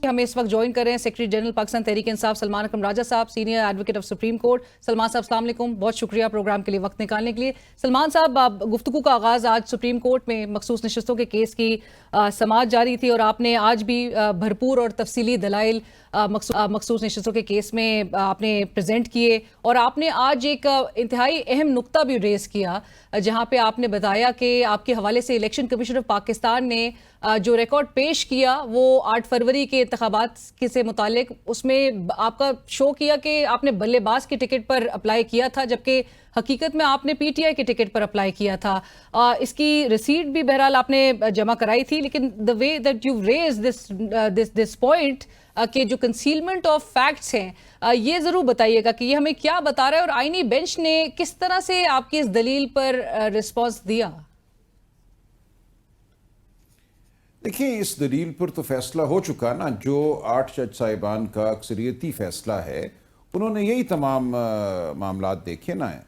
کہ ہمیں اس وقت جوائن کر رہے ہیں سیکرٹری جنرل پاکستان تحریک انصاف سلمان اکرم راجہ صاحب، senior advocate of supreme court. Salman صاحب السلام علیکم، بہت شکریہ پروگرام کے لیے وقت نکالنے کے لیے۔ سلمان صاحب، گفتگو کا آغاز آج سپریم کورٹ میں مخصوص نشستوں کے کیس کی سماعت جاری تھی، اور آپ نے آج بھی بھرپور اور تفصیلی دلائل مخصوص نشستوں کے کیس میں آپ نے پریزنٹ کیے، اور آپ نے آج ایک انتہائی اہم نقطہ بھی ریز کیا جہاں پہ آپ نے بتایا کہ آپ کے حوالے سے الیکشن کمیشن آف پاکستان نے جو ریکارڈ پیش کیا وہ 8 فروری کے انتخابات سے متعلق، اس میں آپ کا شو کیا کہ آپ نے بلے باز کی ٹکٹ پر اپلائی کیا تھا، جبکہ حقیقت میں آپ نے پی ٹی آئی کی ٹکٹ پر اپلائی کیا تھا۔ اس کی ریسیٹ بھی بہرحال آپ نے جمع کرائی تھی، لیکن the way that you raise this point کہ جو کنسیلمنٹ آف فیکٹس ہیں، یہ ضرور بتائیے گا کہ یہ ہمیں کیا بتا رہا ہے، اور آئینی بینچ نے کس طرح سے آپ کی اس دلیل پر رسپانس دیا؟ دیکھیں، اس دلیل پر تو فیصلہ ہو چکا نا، جو 8 جج صاحبان کا اکثریتی فیصلہ ہے، انہوں نے یہی تمام معاملات دیکھے نا ہے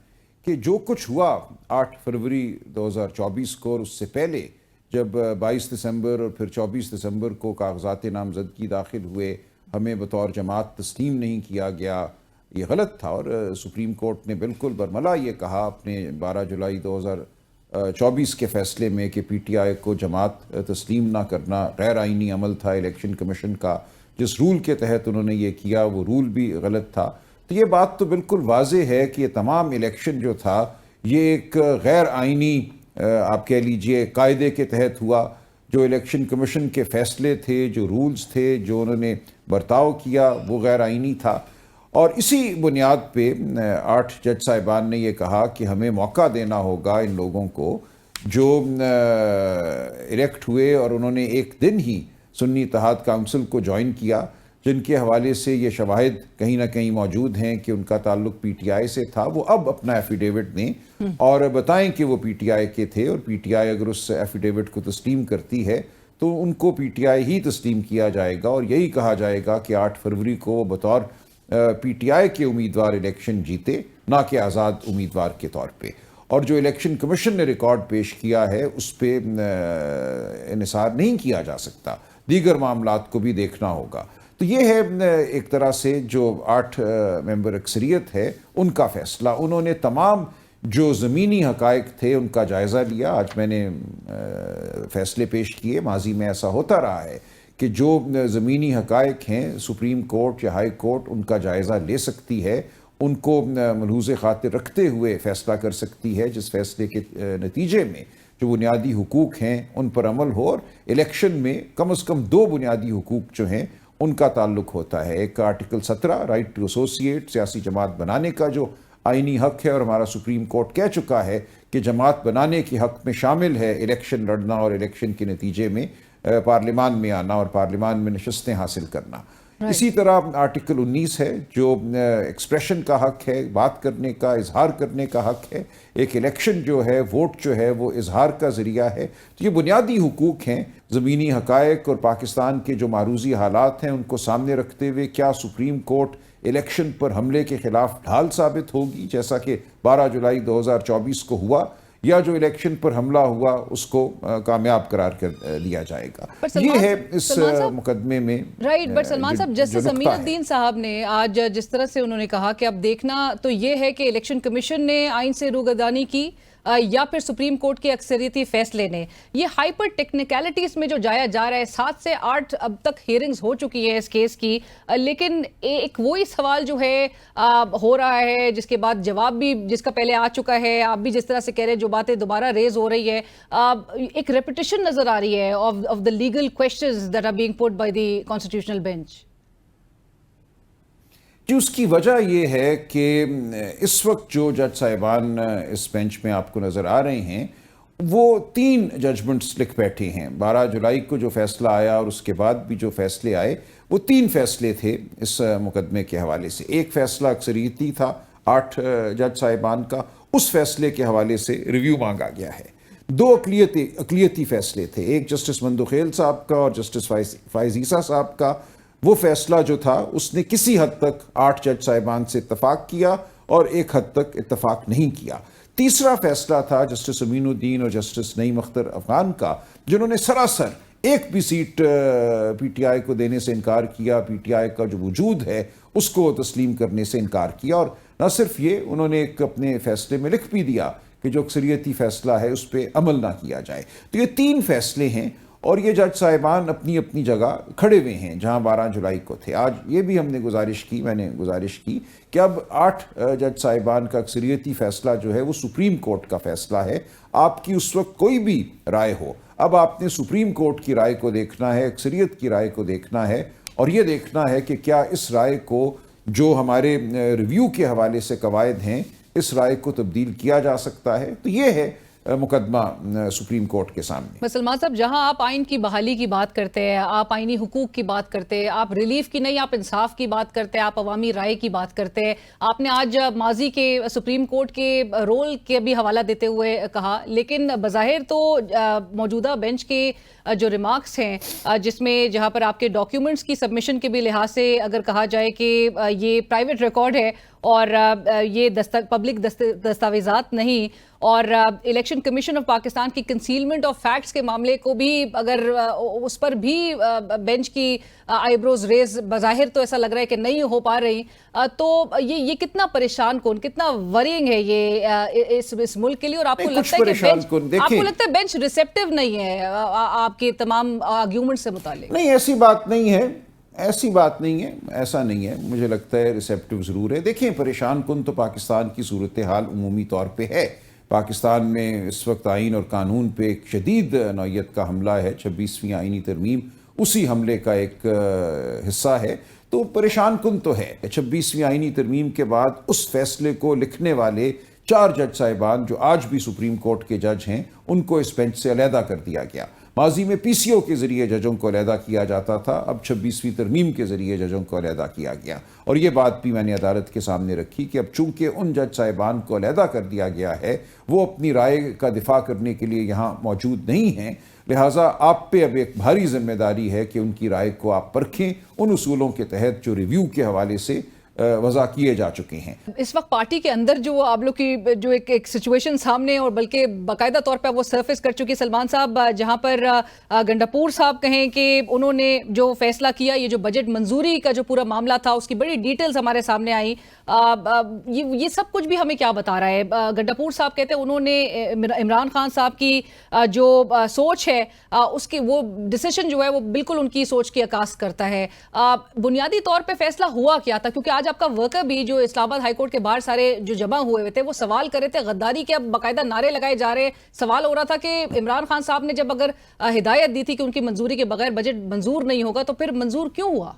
کہ جو کچھ ہوا 8 فروری 2024 کو، اور اس سے پہلے جب 22 دسمبر اور پھر 24 دسمبر کو کاغذات نامزدگی داخل ہوئے، ہمیں بطور جماعت تسلیم نہیں کیا گیا، یہ غلط تھا، اور سپریم کورٹ نے بالکل برملا یہ کہا اپنے 12 جولائی 2024 کے فیصلے میں کہ پی ٹی آئی کو جماعت تسلیم نہ کرنا غیر آئینی عمل تھا الیکشن کمیشن کا، جس رول کے تحت انہوں نے یہ کیا وہ رول بھی غلط تھا۔ تو یہ بات تو بالکل واضح ہے کہ یہ تمام الیکشن جو تھا یہ ایک غیر آئینی آپ کہہ لیجئے قاعدے کے تحت ہوا، جو الیکشن کمیشن کے فیصلے تھے، جو رولز تھے، جو انہوں نے برتاؤ کیا وہ غیر آئینی تھا، اور اسی بنیاد پہ 8 جج صاحبان نے یہ کہا کہ ہمیں موقع دینا ہوگا ان لوگوں کو جو الیکٹ ہوئے اور انہوں نے ایک دن ہی سنی اتحاد کونسل کو جوائن کیا، جن کے حوالے سے یہ شواہد کہیں نہ کہیں موجود ہیں کہ ان کا تعلق پی ٹی آئی سے تھا، وہ اب اپنا ایفیڈیوٹ دیں اور بتائیں کہ وہ پی ٹی آئی کے تھے، اور پی ٹی آئی اگر اس ایفیڈیوٹ کو تسلیم کرتی ہے تو ان کو پی ٹی آئی ہی تسلیم کیا جائے گا، اور یہی کہا جائے گا کہ 8 فروری کو وہ بطور پی ٹی آئی کے امیدوار الیکشن جیتے، نہ کہ آزاد امیدوار کے طور پہ، اور جو الیکشن کمیشن نے ریکارڈ پیش کیا ہے اس پہ انحصار نہیں کیا جا سکتا، دیگر معاملات کو بھی دیکھنا ہوگا۔ تو یہ ہے ایک طرح سے جو 8 ممبر اکثریت ہے ان کا فیصلہ، انہوں نے تمام جو زمینی حقائق تھے ان کا جائزہ لیا۔ آج میں نے فیصلے پیش کیے، ماضی میں ایسا ہوتا رہا ہے کہ جو زمینی حقائق ہیں سپریم کورٹ یا ہائی کورٹ ان کا جائزہ لے سکتی ہے، ان کو ملحوظ خاطر رکھتے ہوئے فیصلہ کر سکتی ہے، جس فیصلے کے نتیجے میں جو بنیادی حقوق ہیں ان پر عمل ہو، اور الیکشن میں کم از کم 2 بنیادی حقوق جو ہیں ان کا تعلق ہوتا ہے۔ ایک آرٹیکل 17 رائٹ ٹو ایسوسیٹ، سیاسی جماعت بنانے کا جو آئینی حق ہے، اور ہمارا سپریم کورٹ کہہ چکا ہے کہ جماعت بنانے کے حق میں شامل ہے الیکشن لڑنا اور الیکشن کے نتیجے میں پارلیمان میں آنا اور پارلیمان میں نشستیں حاصل کرنا۔ اسی طرح آرٹیکل 19 ہے جو ایکسپریشن کا حق ہے، بات کرنے کا، اظہار کرنے کا حق ہے۔ ایک الیکشن جو ہے، ووٹ جو ہے، وہ اظہار کا ذریعہ ہے۔ تو یہ بنیادی حقوق ہیں، زمینی حقائق اور پاکستان کے جو معروضی حالات ہیں ان کو سامنے رکھتے ہوئے کیا سپریم کورٹ الیکشن پر حملے کے خلاف ڈھال ثابت ہوگی، جیسا کہ 12 جولائی 2024 کو ہوا، یا جو الیکشن پر حملہ ہوا اس کو کامیاب قرار کر دیا جائے گا؟ یہ ہے اس مقدمے میں رائٹ۔ بٹ سلمان صاحب، جسٹس امین الدین صاحب نے آج جس طرح سے انہوں نے کہا کہ اب دیکھنا تو یہ ہے کہ الیکشن کمیشن نے آئین سے روگردانی کی یا پھر سپریم کورٹ کے اکثریتی فیصلے نے، یہ ہائپر ٹیکنیکلٹیز میں جو جایا جا رہا ہے، 7 سے 8 اب تک ہیئرنگز ہو چکی ہے اس کیس کی، لیکن ایک وہی سوال جو ہے ہو رہا ہے جس کے بعد جواب بھی جس کا پہلے آ چکا ہے، آپ بھی جس طرح سے کہہ رہے ہیں، جو باتیں دوبارہ ریز ہو رہی ہے، ایک ریپیٹیشن نظر آ رہی ہے of the legal questions that are being put by the constitutional bench۔ جی، اس کی وجہ یہ ہے کہ اس وقت جو جج صاحبان اس بینچ میں آپ کو نظر آ رہے ہیں وہ 3 ججمنٹس لکھ بیٹھے ہیں۔ 12 جولائی کو جو فیصلہ آیا اور اس کے بعد بھی جو فیصلے آئے وہ 3 فیصلے تھے اس مقدمے کے حوالے سے۔ ایک فیصلہ اکثریتی تھا 8 جج صاحبان کا، اس فیصلے کے حوالے سے ریویو مانگا گیا ہے۔ 2 اقلیتی فیصلے تھے، ایک جسٹس مندوخیل صاحب کا اور جسٹس فائز عیسیٰ صاحب کا۔ وہ فیصلہ جو تھا اس نے کسی حد تک 8 جج صاحبان سے اتفاق کیا اور ایک حد تک اتفاق نہیں کیا۔ تیسرا فیصلہ تھا جسٹس امین الدین اور جسٹس نعیم اختر افغان کا، جنہوں نے سراسر ایک بھی سیٹ پی ٹی آئی کو دینے سے انکار کیا, پی ٹی آئی کا جو وجود ہے اس کو تسلیم کرنے سے انکار کیا. اور نہ صرف یہ, انہوں نے ایک اپنے فیصلے میں لکھ بھی دیا کہ جو اکثریتی فیصلہ ہے اس پہ عمل نہ کیا جائے. تو یہ 3 فیصلے ہیں اور یہ جج صاحبان اپنی اپنی جگہ کھڑے ہوئے ہیں جہاں 12 جولائی کو تھے. آج یہ بھی میں نے گزارش کی کہ اب 8 جج صاحبان کا اکثریتی فیصلہ جو ہے وہ سپریم کورٹ کا فیصلہ ہے. آپ کی اس وقت کوئی بھی رائے ہو, اب آپ نے سپریم کورٹ کی رائے کو دیکھنا ہے, اکثریت کی رائے کو دیکھنا ہے اور یہ دیکھنا ہے کہ کیا اس رائے کو جو ہمارے ریویو کے حوالے سے قواعد ہیں اس رائے کو تبدیل کیا جا سکتا ہے. تو یہ ہے مقدمہ سپریم کورٹ کے سامنے. سلمان صاحب, جہاں آپ آئین کی بحالی کی بات کرتے ہیں, آپ آئینی حقوق کی بات کرتے ہیں, آپ ریلیف کی نہیں, آپ انصاف کی بات کرتے ہیں, آپ عوامی رائے کی بات کرتے ہیں, آپ نے آج ماضی کے سپریم کورٹ کے رول کے بھی حوالہ دیتے ہوئے کہا, لیکن بظاہر تو موجودہ بینچ کے جو ریمارکس ہیں جس میں جہاں پر آپ کے ڈاکیومنٹس کی سبمیشن کے بھی لحاظ سے اگر کہا جائے کہ یہ پرائیویٹ ریکارڈ ہے اور یہ پبلک دستاویزات نہیں, اور الیکشن کمیشن آف پاکستان کی کنسیلمنٹ آف فیکٹس کے معاملے کو بھی اگر اس پر بھی بینچ کی آئی بروز ریز بظاہر تو ایسا لگ رہا ہے کہ نہیں ہو پا رہی, تو یہ کتنا پریشان کن, کتنا ورینگ ہے یہ اس ملک کے لیے. اور آپ کو لگتا ہے بینچ ریسیپٹیو نہیں ہے آپ کے تمام آرگیومنٹ سے متعلق؟ نہیں, ایسی بات نہیں ہے, ایسا نہیں ہے. مجھے لگتا ہے ریسیپٹیو ضرور ہے. دیکھیں, پریشان کن تو پاکستان کی صورتحال عمومی طور پہ ہے. پاکستان میں اس وقت آئین اور قانون پہ ایک شدید نوعیت کا حملہ ہے. 26ویں آئینی ترمیم اسی حملے کا ایک حصہ ہے. تو پریشان کن تو ہے. 26ویں آئینی ترمیم کے بعد اس فیصلے کو لکھنے والے 4 جج صاحبان جو آج بھی سپریم کورٹ کے جج ہیں ان کو اس بینچ سے علیحدہ کر دیا گیا. ماضی میں پی سی او کے ذریعے ججوں کو علیحدہ کیا جاتا تھا, اب 26ویں ترمیم کے ذریعے ججوں کو علیحدہ کیا گیا. اور یہ بات بھی میں نے عدالت کے سامنے رکھی کہ اب چونکہ ان جج صاحبان کو علیحدہ کر دیا گیا ہے, وہ اپنی رائے کا دفاع کرنے کے لیے یہاں موجود نہیں ہیں, لہٰذا آپ پہ اب ایک بھاری ذمہ داری ہے کہ ان کی رائے کو آپ پرکھیں ان اصولوں کے تحت جو ریویو کے حوالے سے وضع کیے جا چکے ہیں. اس وقت پارٹی کے اندر جو آپ لوگ کی جو ایک سچویشن سامنے اور بلکہ باقاعدہ طور پہ وہ سرفیس کر چکی سلمان صاحب, جہاں پر گنڈاپور صاحب کہیں کہ انہوں نے جو فیصلہ کیا, یہ جو بجٹ منظوری کا جو پورا معاملہ تھا اس کی بڑی ڈیٹیلز ہمارے سامنے آئی, یہ سب کچھ بھی ہمیں کیا بتا رہا ہے؟ گنڈاپور صاحب کہتے ہیں انہوں نے عمران خان صاحب کی جو سوچ ہے اس کی وہ ڈیسیشن جو ہے وہ بالکل ان کی سوچ کی عکاس کرتا ہے. بنیادی طور پہ فیصلہ ہوا کیا تھا؟ کیونکہ آج آپ کا ورکر بھی جو اسلام آباد ہائی کورٹ کے باہر سارے جو جمع ہوئے تھے وہ سوال کر رہے تھے غداری کے, اب باقاعدہ نعرے لگائے جا رہے. سوال ہو رہا تھا کہ عمران خان صاحب نے جب اگر ہدایت دی تھی کہ ان کی منظوری کے بغیر بجٹ منظور نہیں ہوگا تو پھر منظور کیوں ہوا؟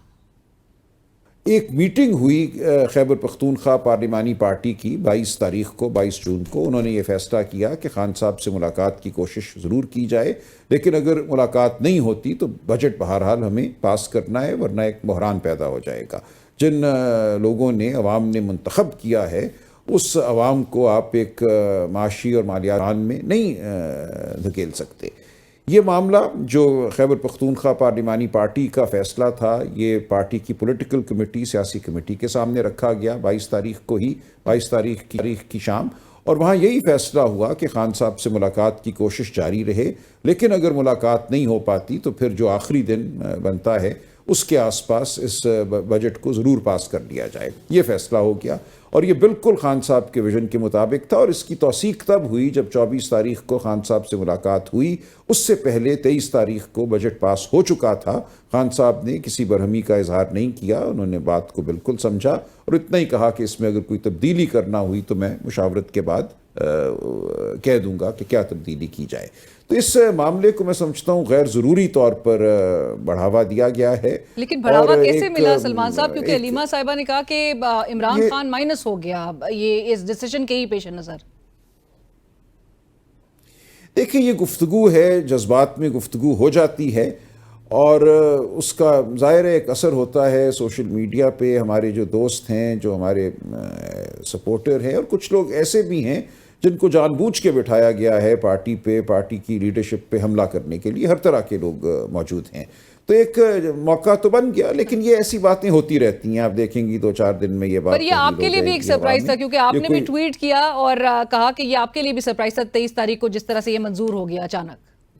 ایک میٹنگ ہوئی خیبر پختونخوا پارلیمانی پارٹی کی 22 جون کو. انہوں نے یہ فیصلہ کیا کہ خان صاحب سے ملاقات کی کوشش ضرور کی جائے, لیکن اگر ملاقات نہیں ہوتی تو بجٹ بہرحال ہمیں پاس کرنا ہے, ورنہ ایک بحران پیدا ہو جائے گا. جن لوگوں نے عوام نے منتخب کیا ہے اس عوام کو آپ ایک معاشی اور مالیات بحران میں نہیں دھکیل سکتے. یہ معاملہ جو خیبر پختونخوا پارلیمانی پارٹی کا فیصلہ تھا, یہ پارٹی کی پولیٹیکل کمیٹی, سیاسی کمیٹی کے سامنے رکھا گیا 22 تاریخ کی شام, اور وہاں یہی فیصلہ ہوا کہ خان صاحب سے ملاقات کی کوشش جاری رہے, لیکن اگر ملاقات نہیں ہو پاتی تو پھر جو آخری دن بنتا ہے اس کے آس پاس اس بجٹ کو ضرور پاس کر لیا جائے. یہ فیصلہ ہو گیا اور یہ بالکل خان صاحب کے ویژن کے مطابق تھا, اور اس کی توثیق تب ہوئی جب 24 تاریخ کو خان صاحب سے ملاقات ہوئی. اس سے پہلے 23 تاریخ کو بجٹ پاس ہو چکا تھا. خان صاحب نے کسی برہمی کا اظہار نہیں کیا, انہوں نے بات کو بالکل سمجھا اور اتنا ہی کہا کہ اس میں اگر کوئی تبدیلی کرنا ہوئی تو میں مشاورت کے بعد کہہ دوں گا کہ کیا تبدیلی کی جائے. تو اس معاملے کو میں سمجھتا ہوں غیر ضروری طور پر بڑھاوا دیا گیا ہے. لیکن بڑھاوا کیسے ملا سلمان صاحب؟ کیونکہ علیمہ صاحبہ نے کہا کہ عمران خان مائنس ہو گیا یہ اس ڈیسیشن کے ہی پیش نظر. دیکھیں, یہ گفتگو ہے, جذبات میں گفتگو ہو جاتی ہے اور اس کا ظاہر ایک اثر ہوتا ہے سوشل میڈیا پہ. ہمارے جو دوست ہیں, جو ہمارے سپورٹر ہیں, اور کچھ لوگ ایسے بھی ہیں جن کو جان بوجھ کے بٹھایا گیا ہے پارٹی پہ, پارٹی کی لیڈرشپ پہ حملہ کرنے کے لیے. ہر طرح کے لوگ موجود ہیں, تو ایک موقع تو بن گیا, لیکن یہ ایسی باتیں ہوتی رہتی ہیں. آپ دیکھیں گی 2-4 دن میں یہ بات. پر یہ آپ کے لیے بھی ایک سرپرائز تھا, کیونکہ آپ نے بھی ٹویٹ کیا اور کہا کہ یہ آپ کے لیے بھی سرپرائز تھا 23 تاریخ کو جس طرح سے یہ منظور ہو گیا اچانک.